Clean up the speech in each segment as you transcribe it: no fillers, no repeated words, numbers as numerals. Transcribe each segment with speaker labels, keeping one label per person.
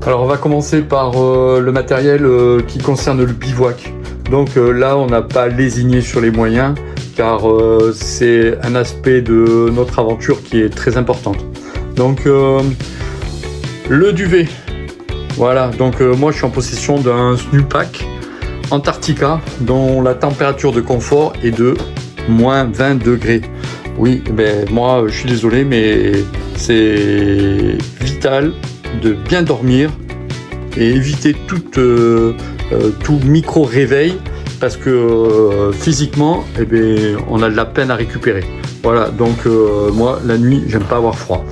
Speaker 1: Alors on va commencer par le matériel qui concerne le bivouac. Donc là on n'a pas lésiné sur les moyens car c'est un aspect de notre aventure qui est très importante. Donc le duvet, voilà, donc moi je suis en possession d'un Snupak Antarctica dont la température de confort est de moins 20 degrés. Oui, ben moi je suis désolé mais c'est vital de bien dormir et éviter tout micro-réveil parce que physiquement on a de la peine à récupérer. Voilà, donc moi la nuit j'aime pas avoir froid.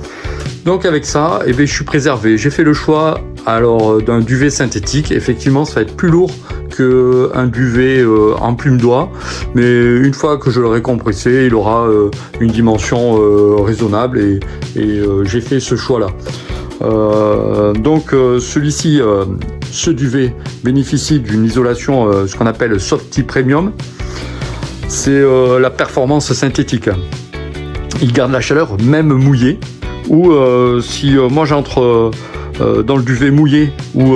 Speaker 1: Donc avec ça, je suis préservé. J'ai fait le choix alors d'un duvet synthétique. Effectivement, ça va être plus lourd qu'un duvet en plume d'oie, mais une fois que je l'aurai compressé, il aura une dimension raisonnable et j'ai fait ce choix-là. Donc celui-ci, ce duvet bénéficie d'une isolation, ce qu'on appelle Softy Premium. C'est la performance synthétique. Il garde la chaleur même mouillé. Ou si moi j'entre dans le duvet mouillé ou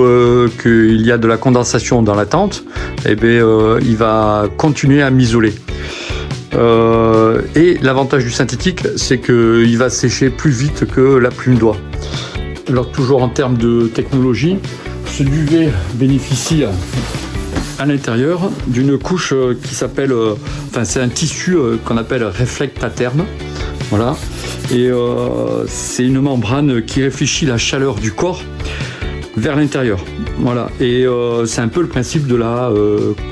Speaker 1: qu'il y a de la condensation dans la tente, il va continuer à m'isoler. Et l'avantage du synthétique, c'est qu'il va sécher plus vite que la plume d'oie. Alors toujours en termes de technologie, ce duvet bénéficie à l'intérieur d'une couche qui s'appelle, c'est un tissu qu'on appelle Reflectaterm. Voilà. Et c'est une membrane qui réfléchit la chaleur du corps vers l'intérieur. Voilà. Et c'est un peu le principe de la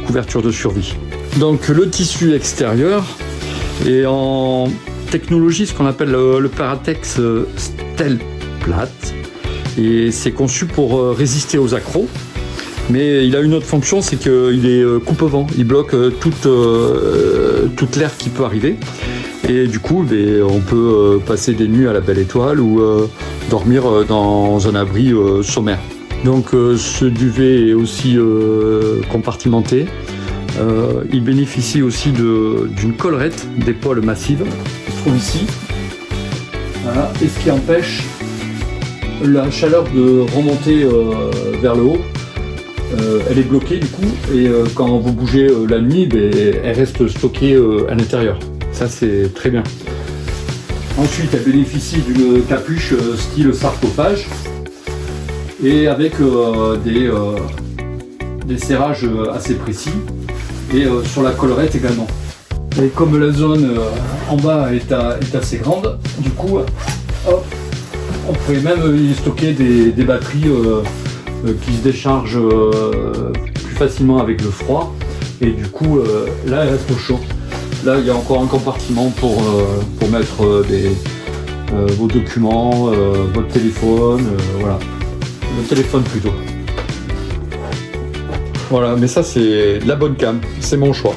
Speaker 1: couverture de survie. Donc le tissu extérieur est en technologie ce qu'on appelle le Paratex Stelplat. Et c'est conçu pour résister aux accros. Mais il a une autre fonction, c'est qu'il est coupe-vent. Il bloque toute l'air qui peut arriver. Et du coup, on peut passer des nuits à la belle étoile ou dormir dans un abri sommaire. Donc ce duvet est aussi compartimenté. Il bénéficie aussi d'une collerette d'épaule massive qui se trouve ici. Voilà. Et ce qui empêche la chaleur de remonter vers le haut. Elle est bloquée du coup et quand vous bougez la nuit, elle reste stockée à l'intérieur. Ça c'est très bien. Ensuite elle bénéficie d'une capuche style sarcophage et avec des serrages assez précis et sur la collerette également. Et comme la zone en bas est assez grande, du coup hop, on pourrait même y stocker des batteries qui se déchargent plus facilement avec le froid et du coup là elle reste au chaud. Là il y a encore un compartiment pour mettre vos documents, votre téléphone, voilà, le téléphone plutôt. Voilà, mais ça c'est de la bonne cam, c'est mon choix.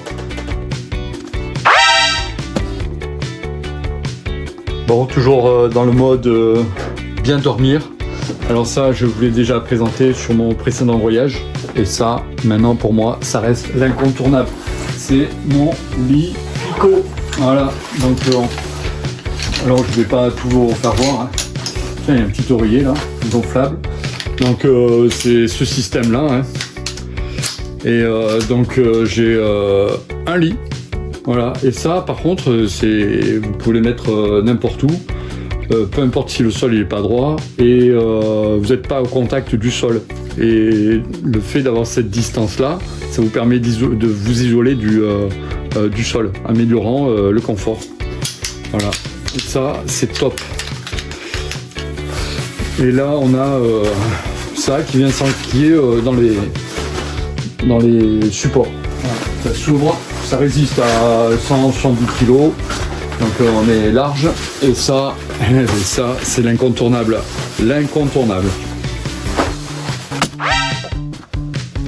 Speaker 1: Bon, toujours dans le mode bien dormir. Alors ça, je vous l'ai déjà présenté sur mon précédent voyage. Et ça, maintenant pour moi, ça reste l'incontournable. C'est mon lit Pico. Voilà, donc alors je vais pas tout vous faire voir. Hein. Tiens, il y a un petit oreiller là, gonflable. Donc c'est ce système-là. Hein. Et donc j'ai un lit. Voilà, et ça par contre, vous pouvez le mettre n'importe où. Peu importe si le sol n'est pas droit et vous n'êtes pas au contact du sol. Et le fait d'avoir cette distance-là, ça vous permet de vous isoler du sol, améliorant le confort. Voilà, et ça c'est top. Et là on a ça qui vient s'enquiller dans les supports. Voilà. Ça s'ouvre, ça résiste à 170 kg. Donc on est large et ça c'est l'incontournable. L'incontournable.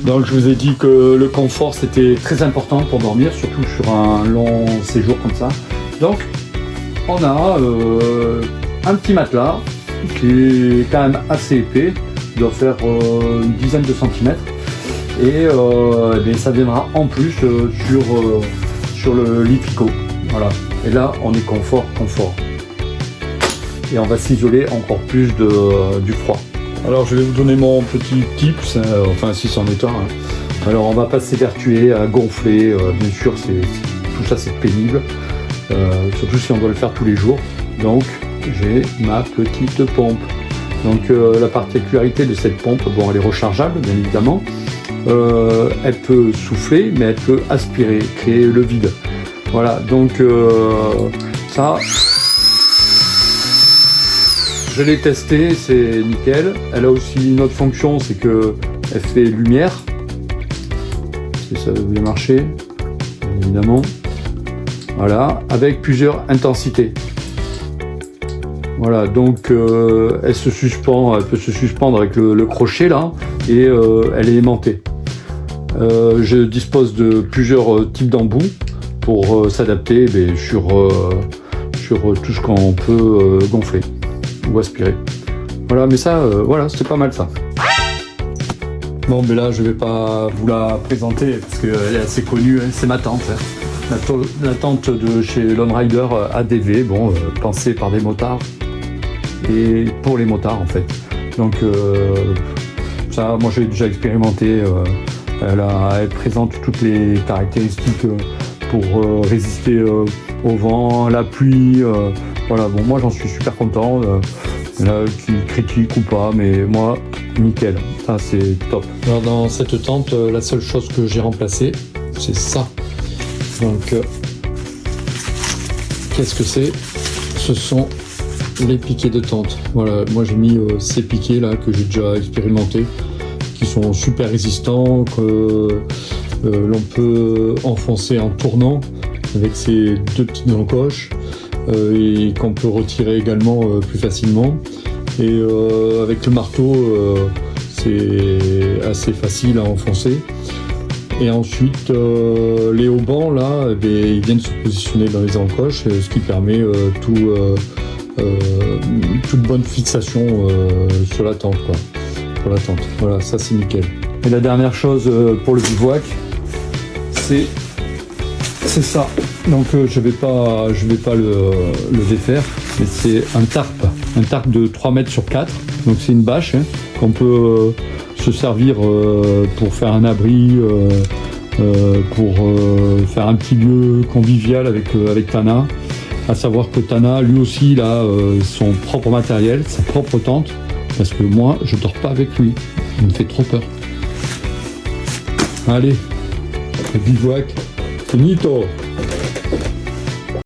Speaker 1: Donc je vous ai dit que le confort c'était très important pour dormir, surtout sur un long séjour comme ça. Donc on a un petit matelas qui est quand même assez épais, il doit faire une dizaine de centimètres. Et ça viendra en plus sur le lit Pico. Voilà. Et là, on est confort. Et on va s'isoler encore plus du froid. Alors je vais vous donner mon petit tips, enfin si c'en est un. Alors on va pas s'évertuer à gonfler, bien sûr tout ça c'est pénible, surtout si on doit le faire tous les jours. Donc j'ai ma petite pompe. Donc la particularité de cette pompe, bon elle est rechargeable bien évidemment, elle peut souffler mais elle peut aspirer, créer le vide. Voilà, donc ça, je l'ai testé, c'est nickel. Elle a aussi une autre fonction, c'est que elle fait lumière. Si ça veut bien marcher, bien évidemment. Voilà, avec plusieurs intensités. Voilà, donc elle peut se suspendre avec le crochet là, et elle est aimantée. Je dispose de plusieurs types d'embouts pour s'adapter sur tout ce qu'on peut gonfler ou aspirer. Voilà, mais ça, voilà, c'est pas mal ça. Bon, mais là, je vais pas vous la présenter parce qu'elle est assez connue, hein, c'est ma tante. Hein. La tante de chez Lone Rider ADV, bon, pensée par des motards et pour les motards en fait. Donc, ça, moi j'ai déjà expérimenté. Elle présente toutes les caractéristiques pour résister au vent, la pluie. Voilà, bon, moi j'en suis super content. Là, qui critique ou pas, mais moi, nickel. Ça, c'est top. Alors, dans cette tente, la seule chose que j'ai remplacée, c'est ça. Donc, qu'est-ce que c'est? Ce sont les piquets de tente. Voilà, moi j'ai mis ces piquets là que j'ai déjà expérimenté, qui sont super résistants, que l'on peut enfoncer en tournant avec ces deux petites encoches et qu'on peut retirer également plus facilement. Et avec le marteau, c'est assez facile à enfoncer. Et ensuite, les haubans là, ils viennent se positionner dans les encoches, ce qui permet toute bonne fixation sur la tente, quoi. Pour la tente. Voilà, ça c'est nickel. Et la dernière chose pour le bivouac, c'est ça. Donc je vais pas le défaire, mais c'est un tarp de 3 mètres sur 4. Donc c'est une bâche hein, qu'on peut se servir pour faire un abri, pour faire un petit lieu convivial avec Tana. À savoir que Tana, lui aussi, il a son propre matériel, sa propre tente, parce que moi, je dors pas avec lui. Il me fait trop peur. Allez, le bivouac, finito.